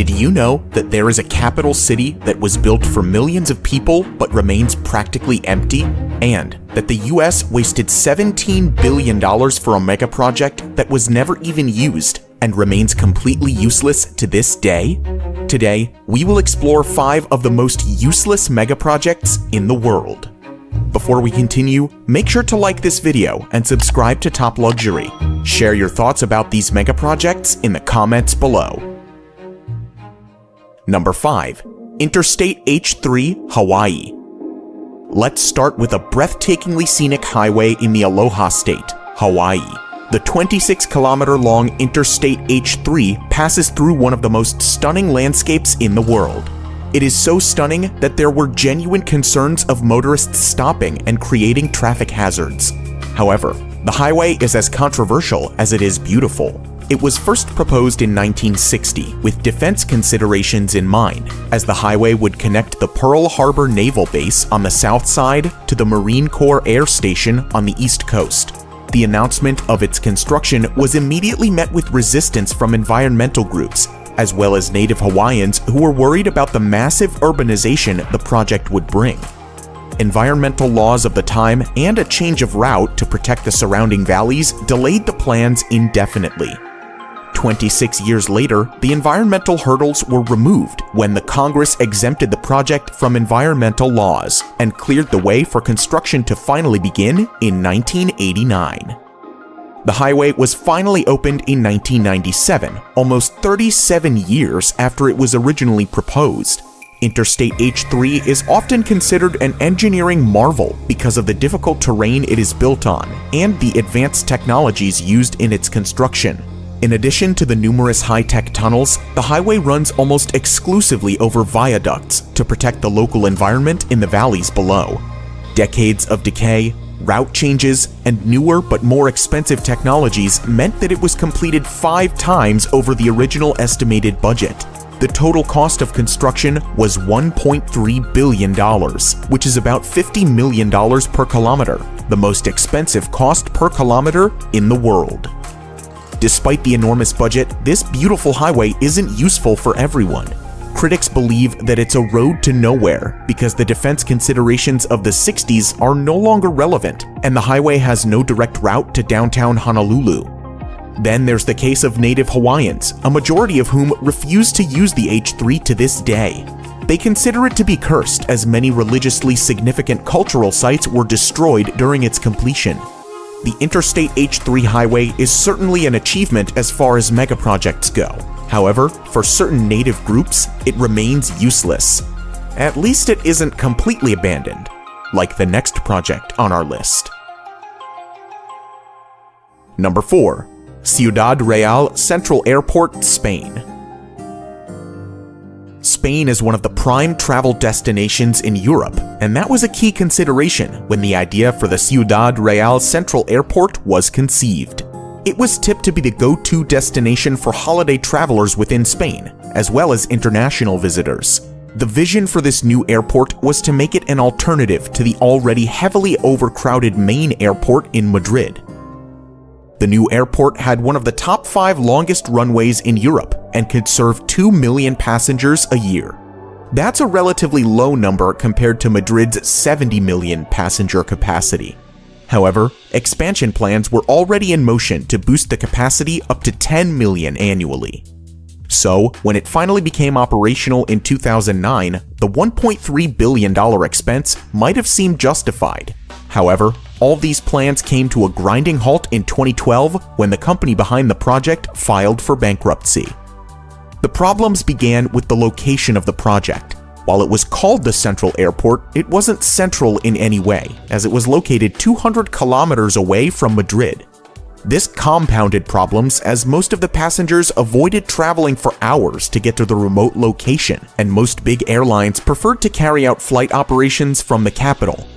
Did you know that there is a capital city that was built for millions of people but remains practically empty? And that the US wasted $17 billion for a mega project that was never even used and remains completely useless to this day? Today, we will explore 5 of the most useless mega projects in the world. Before we continue, make sure to like this video and subscribe to Top Luxury. Share your thoughts about these mega projects in the comments below. Number 5. Interstate H3, Hawaii. Let's start with a breathtakingly scenic highway in the Aloha State, Hawaii. The 26-kilometer-long Interstate H3 passes through one of the most stunning landscapes in the world. It is so stunning that there were genuine concerns of motorists stopping and creating traffic hazards. However, the highway is as controversial as it is beautiful. It was first proposed in 1960 with defense considerations in mind, as the highway would connect the Pearl Harbor Naval Base on the south side to the Marine Corps Air Station on the east coast. The announcement of its construction was immediately met with resistance from environmental groups, as well as native Hawaiians who were worried about the massive urbanization the project would bring. Environmental laws of the time and a change of route to protect the surrounding valleys delayed the plans indefinitely. 26 years later, the environmental hurdles were removed when the Congress exempted the project from environmental laws and cleared the way for construction to finally begin in 1989. The highway was finally opened in 1997, almost 37 years after it was originally proposed. Interstate H3 is often considered an engineering marvel because of the difficult terrain it is built on and the advanced technologies used in its construction. In addition to the numerous high-tech tunnels, the highway runs almost exclusively over viaducts to protect the local environment in the valleys below. Decades of decay, route changes, and newer but more expensive technologies meant that it was completed 5 times over the original estimated budget. The total cost of construction was $1.3 billion, which is about $50 million per kilometer, the most expensive cost per kilometer in the world. Despite the enormous budget, this beautiful highway isn't useful for everyone. Critics believe that it's a road to nowhere because the defense considerations of the 60s are no longer relevant, and the highway has no direct route to downtown Honolulu. Then there's the case of native Hawaiians, a majority of whom refuse to use the H3 to this day. They consider it to be cursed, as many religiously significant cultural sites were destroyed during its completion. The Interstate H3 highway is certainly an achievement as far as megaprojects go. However, for certain native groups, it remains useless. At least it isn't completely abandoned, like the next project on our list. Number 4. Ciudad Real Central Airport, Spain. Spain is one of the prime travel destinations in Europe, and that was a key consideration when the idea for the Ciudad Real Central Airport was conceived. It was tipped to be the go-to destination for holiday travelers within Spain, as well as international visitors. The vision for this new airport was to make it an alternative to the already heavily overcrowded main airport in Madrid. The new airport had one of the top 5 longest runways in Europe and could serve 2 million passengers a year. That's a relatively low number compared to Madrid's 70 million passenger capacity. However, expansion plans were already in motion to boost the capacity up to 10 million annually. So, when it finally became operational in 2009, the $1.3 billion expense might have seemed justified. However, all these plans came to a grinding halt in 2012 when the company behind the project filed for bankruptcy. The problems began with the location of the project. While it was called the Central Airport, it wasn't central in any way, as it was located 200 kilometers away from Madrid. This compounded problems as most of the passengers avoided traveling for hours to get to the remote location, and most big airlines preferred to carry out flight operations from the capital.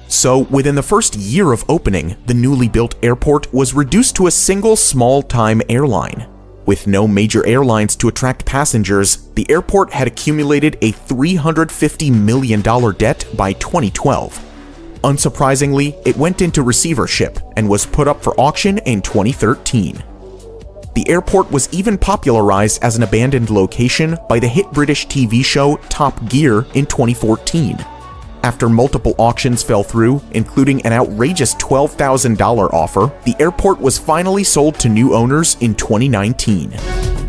So, within the first year of opening, the newly built airport was reduced to a single small-time airline. With no major airlines to attract passengers, the airport had accumulated a $350 million debt by 2012. Unsurprisingly, it went into receivership and was put up for auction in 2013. The The airport was even popularized as an abandoned location by the hit British TV show Top Gear in 2014. After multiple auctions fell through, including an outrageous $12,000 offer, the airport was finally sold to new owners in 2019.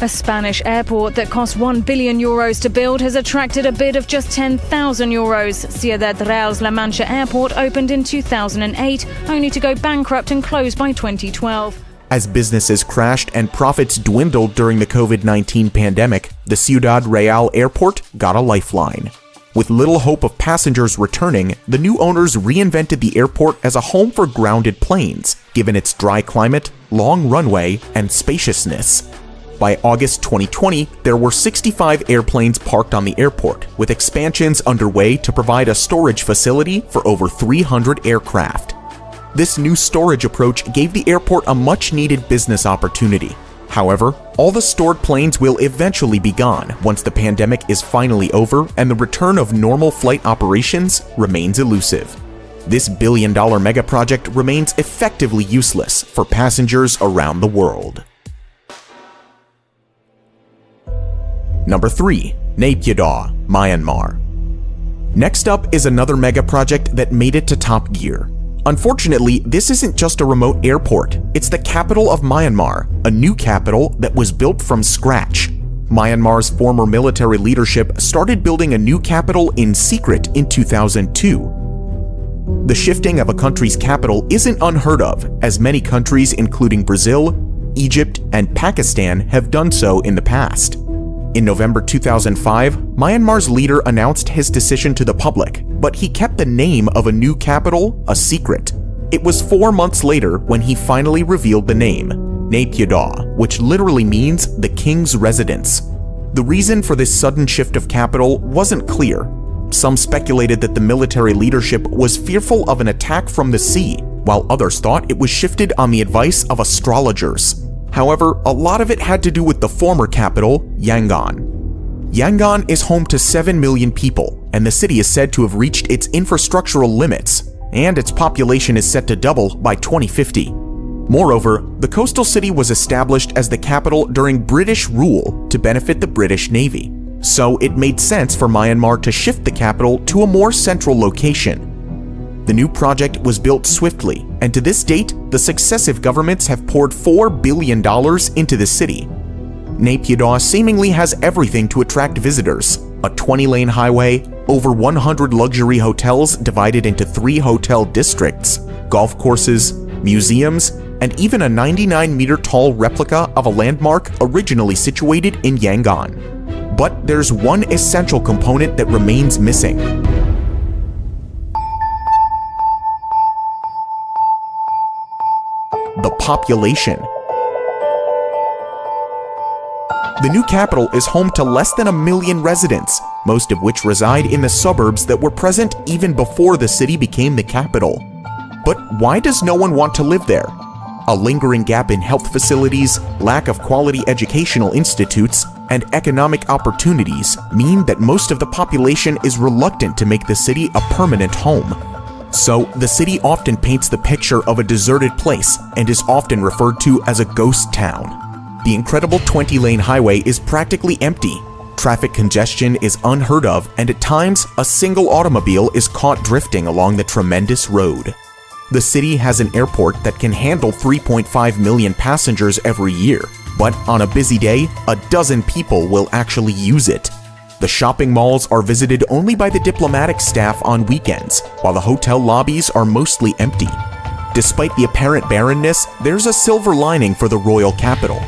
A Spanish airport that cost €1 billion to build has attracted a bid of just €10,000. Ciudad Real's La Mancha Airport opened in 2008, only to go bankrupt and close by 2012. As businesses crashed and profits dwindled during the COVID-19 pandemic, the Ciudad Real Airport got a lifeline. With little hope of passengers returning, the new owners reinvented the airport as a home for grounded planes, given its dry climate, long runway, and spaciousness. By August 2020, there were 65 airplanes parked on the airport, with expansions underway to provide a storage facility for over 300 aircraft. This new storage approach gave the airport a much-needed business opportunity. However, all the stored planes will eventually be gone once the pandemic is finally over and the return of normal flight operations remains elusive. This billion-dollar megaproject remains effectively useless for passengers around the world. Number 3. Naypyidaw, Myanmar. Next up is another megaproject that made it to Top Gear. Unfortunately, this isn't just a remote airport, it's the capital of Myanmar, a new capital that was built from scratch. Myanmar's former military leadership started building a new capital in secret in 2002. The shifting of a country's capital isn't unheard of, as many countries including Brazil, Egypt, and Pakistan have done so in the past. In November 2005, Myanmar's leader announced his decision to the public, but he kept the name of a new capital a secret. It was 4 months later when he finally revealed the name, Naypyidaw, which literally means the king's residence. The reason for this sudden shift of capital wasn't clear. Some speculated that the military leadership was fearful of an attack from the sea, while others thought it was shifted on the advice of astrologers. However, a lot of it had to do with the former capital, Yangon. Yangon is home to 7 million people, and the city is said to have reached its infrastructural limits, and its population is set to double by 2050. Moreover, the coastal city was established as the capital during British rule to benefit the British Navy, so it made sense for Myanmar to shift the capital to a more central location. The new project was built swiftly, and to this date, the successive governments have poured $4 billion into the city. Naypyidaw seemingly has everything to attract visitors: a 20-lane highway, over 100 luxury hotels divided into 3 hotel districts, golf courses, museums, and even a 99-meter-tall replica of a landmark originally situated in Yangon. But there's one essential component that remains missing: the population. The new capital is home to less than 1 million residents, most of which reside in the suburbs that were present even before the city became the capital. But why does no one want to live there? A lingering gap in health facilities, lack of quality educational institutes, and economic opportunities mean that most of the population is reluctant to make the city a permanent home. So, the city often paints the picture of a deserted place and is often referred to as a ghost town. The incredible 20-lane highway is practically empty. Traffic congestion is unheard of, and at times, a single automobile is caught drifting along the tremendous road. The city has an airport that can handle 3.5 million passengers every year, but on a busy day, a dozen people will actually use it. The shopping malls are visited only by the diplomatic staff on weekends, while the hotel lobbies are mostly empty. Despite the apparent barrenness, there's a silver lining for the royal capital.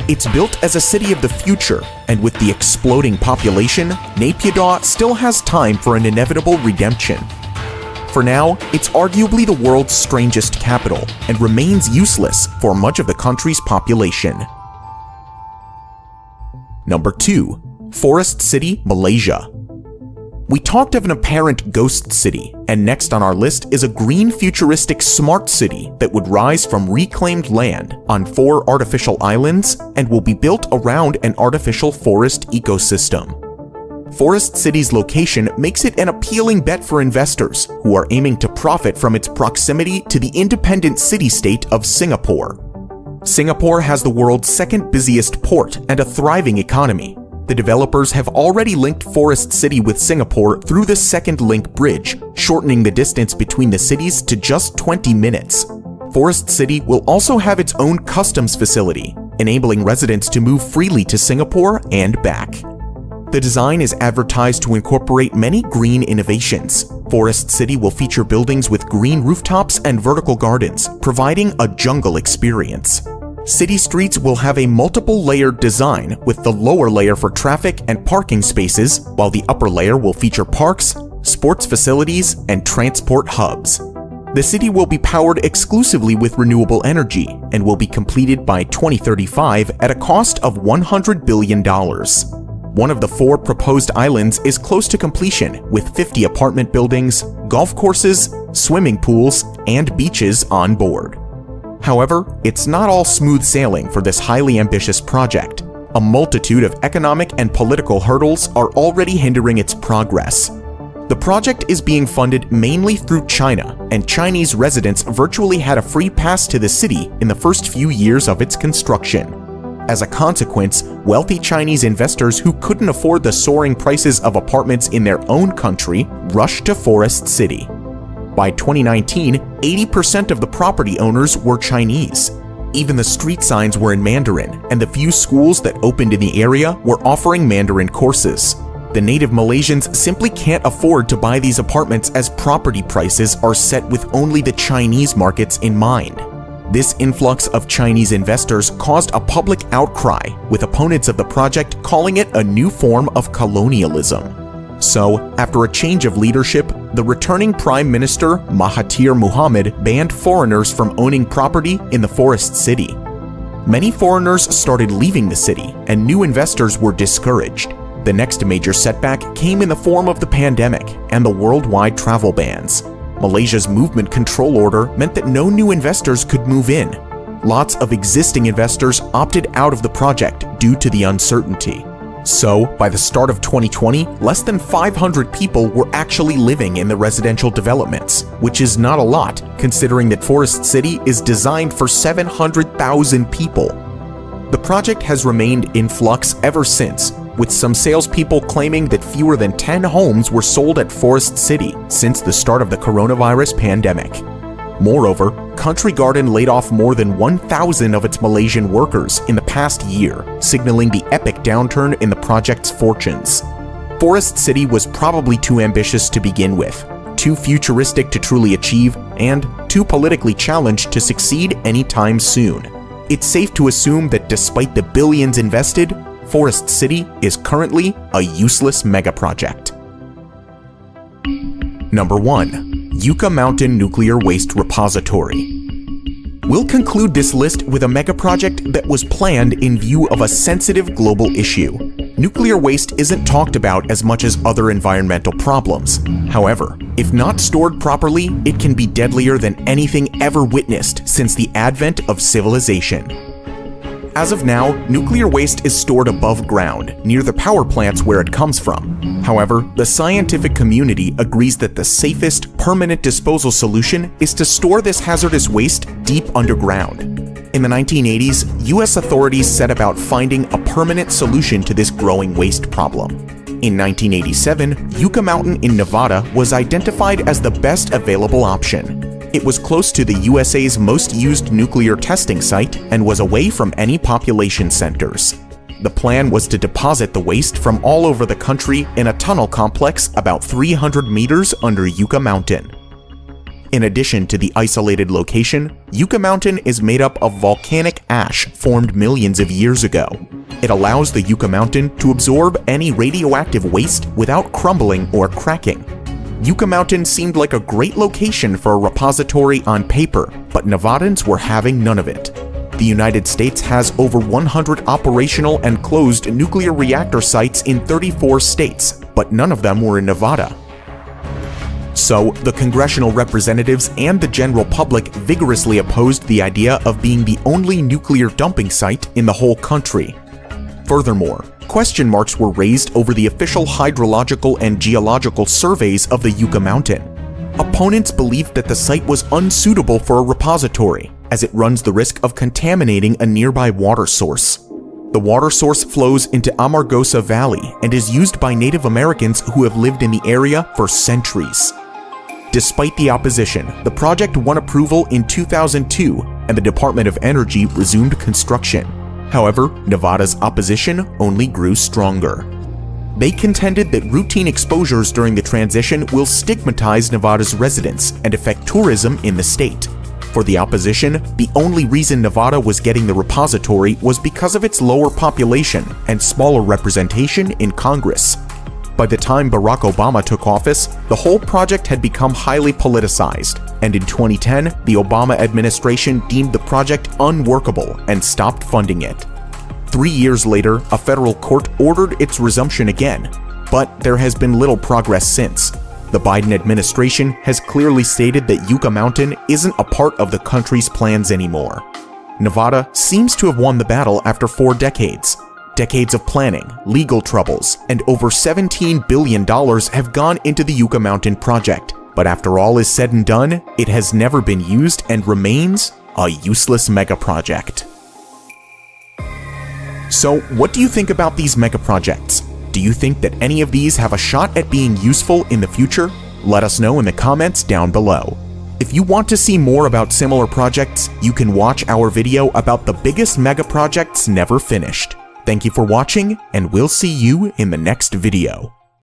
It's built as a city of the future, and with the exploding population, Naypyidaw still has time for an inevitable redemption. For now, it's arguably the world's strangest capital, and remains useless for much of the country's population. Number 2. Forest City, Malaysia. We talked of an apparent ghost city, and next on our list is a green futuristic smart city that would rise from reclaimed land on 4 artificial islands and will be built around an artificial forest ecosystem. Forest City's location makes it an appealing bet for investors who are aiming to profit from its proximity to the independent city-state of Singapore. Singapore has the world's second busiest port and a thriving economy. The developers have already linked Forest City with Singapore through the Second Link Bridge, shortening the distance between the cities to just 20 minutes. Forest City will also have its own customs facility, enabling residents to move freely to Singapore and back. The design is advertised to incorporate many green innovations. Forest City will feature buildings with green rooftops and vertical gardens, providing a jungle experience. City streets will have a multiple-layered design, with the lower layer for traffic and parking spaces, while the upper layer will feature parks, sports facilities, and transport hubs. The city will be powered exclusively with renewable energy and will be completed by 2035 at a cost of $100 billion. One of the 4 proposed islands is close to completion, with 50 apartment buildings, golf courses, swimming pools, and beaches on board. However, it's not all smooth sailing for this highly ambitious project. A multitude of economic and political hurdles are already hindering its progress. The project is being funded mainly through China, and Chinese residents virtually had a free pass to the city in the first few years of its construction. As a consequence, wealthy Chinese investors who couldn't afford the soaring prices of apartments in their own country rushed to Forest City. By 2019, 80% of the property owners were Chinese. Even the street signs were in Mandarin, and the few schools that opened in the area were offering Mandarin courses. The native Malaysians simply can't afford to buy these apartments as property prices are set with only the Chinese markets in mind. This influx of Chinese investors caused a public outcry, with opponents of the project calling it a new form of colonialism. So, after a change of leadership, the returning Prime Minister Mahathir Mohamad banned foreigners from owning property in the Forest City. Many foreigners started leaving the city, and new investors were discouraged. The next major setback came in the form of the pandemic and the worldwide travel bans. Malaysia's movement control order meant that no new investors could move in. Lots of existing investors opted out of the project due to the uncertainty. So, by the start of 2020, less than 500 people were actually living in the residential developments, which is not a lot, considering that Forest City is designed for 700,000 people. The project has remained in flux ever since, with some salespeople claiming that fewer than 10 homes were sold at Forest City since the start of the coronavirus pandemic. Moreover, Country Garden laid off more than 1,000 of its Malaysian workers in the past year, signaling the epic downturn in the project's fortunes. Forest City was probably too ambitious to begin with, too futuristic to truly achieve, and too politically challenged to succeed anytime soon. It's safe to assume that despite the billions invested, Forest City is currently a useless mega-project. Number 1. Yucca Mountain Nuclear Waste Repository. We'll conclude this list with a mega-project that was planned in view of a sensitive global issue. Nuclear waste isn't talked about as much as other environmental problems. However, if not stored properly, it can be deadlier than anything ever witnessed since the advent of civilization. As of now, nuclear waste is stored above ground, near the power plants where it comes from. However, the scientific community agrees that the safest, permanent disposal solution is to store this hazardous waste deep underground. In the 1980s, US authorities set about finding a permanent solution to this growing waste problem. In 1987, Yucca Mountain in Nevada was identified as the best available option. It was close to the USA's most used nuclear testing site and was away from any population centers. The plan was to deposit the waste from all over the country in a tunnel complex about 300 meters under Yucca Mountain. In addition to the isolated location, Yucca Mountain is made up of volcanic ash formed millions of years ago. It allows the Yucca Mountain to absorb any radioactive waste without crumbling or cracking. Yucca Mountain seemed like a great location for a repository on paper, but Nevadans were having none of it. The United States has over 100 operational and closed nuclear reactor sites in 34 states, but none of them were in Nevada. So, the congressional representatives and the general public vigorously opposed the idea of being the only nuclear dumping site in the whole country. Furthermore, question marks were raised over the official hydrological and geological surveys of the Yucca Mountain. Opponents believed that the site was unsuitable for a repository, as it runs the risk of contaminating a nearby water source. The water source flows into Amargosa Valley and is used by Native Americans who have lived in the area for centuries. Despite the opposition, the project won approval in 2002 and the Department of Energy resumed construction. However, Nevada's opposition only grew stronger. They contended that routine exposures during the transition will stigmatize Nevada's residents and affect tourism in the state. For the opposition, the only reason Nevada was getting the repository was because of its lower population and smaller representation in Congress. By the time Barack Obama took office, the whole project had become highly politicized, and in 2010, the Obama administration deemed the project unworkable and stopped funding it. 3 years later, a federal court ordered its resumption again, but there has been little progress since. The Biden administration has clearly stated that Yucca Mountain isn't a part of the country's plans anymore. Nevada seems to have won the battle after 4 decades. Decades of planning, legal troubles, and over $17 billion have gone into the Yucca Mountain project. But after all is said and done, it has never been used and remains a useless mega project. So, what do you think about these mega projects? Do you think that any of these have a shot at being useful in the future? Let us know in the comments down below. If you want to see more about similar projects, you can watch our video about the biggest mega projects never finished. Thank you for watching, and we'll see you in the next video.